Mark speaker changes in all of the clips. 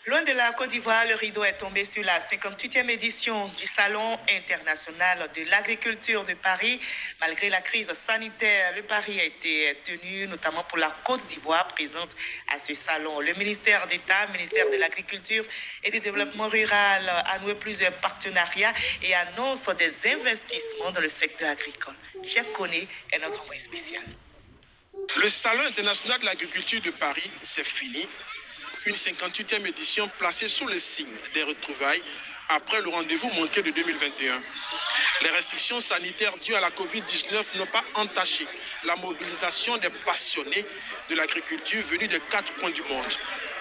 Speaker 1: Loin de la Côte d'Ivoire, le rideau est tombé sur la 58e édition du Salon international de l'agriculture de Paris. Malgré la crise sanitaire, le pari a été tenu notamment pour la Côte d'Ivoire présente à ce salon. Le ministère d'État, ministère de l'Agriculture et du Développement rural a noué plusieurs partenariats et annonce des investissements dans le secteur agricole. Jacques Koné est notre envoyé spécial.
Speaker 2: Le Salon international de l'agriculture de Paris, c'est fini. Une 58e édition placée sous le signe des retrouvailles après le rendez-vous manqué de 2021. Les restrictions sanitaires dues à la Covid-19 n'ont pas entaché la mobilisation des passionnés de l'agriculture venus des 4 coins du monde.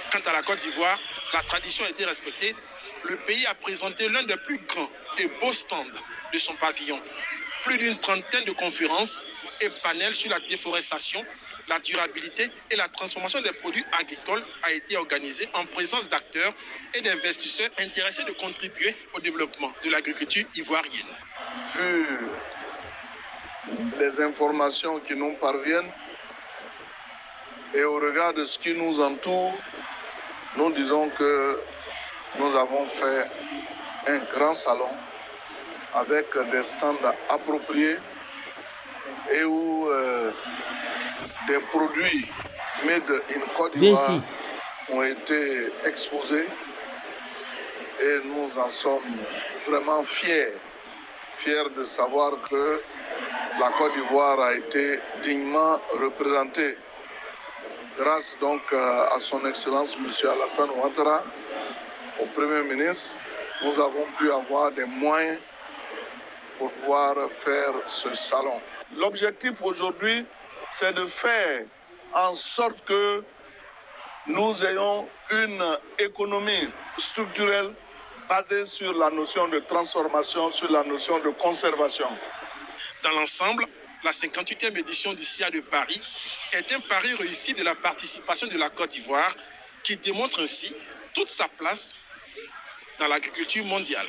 Speaker 2: Quant à la Côte d'Ivoire, la tradition a été respectée. Le pays a présenté l'un des plus grands et beaux stands de son pavillon. Plus d'une trentaine de conférences et panels sur la déforestation, la durabilité et la transformation des produits agricoles a été organisée en présence d'acteurs et d'investisseurs intéressés de contribuer au développement de l'agriculture ivoirienne.
Speaker 3: Vu les informations qui nous parviennent et au regard de ce qui nous entoure, nous disons que nous avons fait un grand salon avec des stands appropriés et où des produits made in Côte d'Ivoire ont été exposés et nous en sommes vraiment fiers de savoir que la Côte d'Ivoire a été dignement représentée. Grâce donc à son Excellence M. Alassane Ouattara, au Premier ministre, nous avons pu avoir des moyens pour pouvoir faire ce salon. L'objectif aujourd'hui, c'est de faire en sorte que nous ayons une économie structurelle basée sur la notion de transformation, sur la notion de conservation.
Speaker 2: Dans l'ensemble, la 58e édition du SIA de Paris est un pari réussi de la participation de la Côte d'Ivoire qui démontre ainsi toute sa place dans l'agriculture mondiale.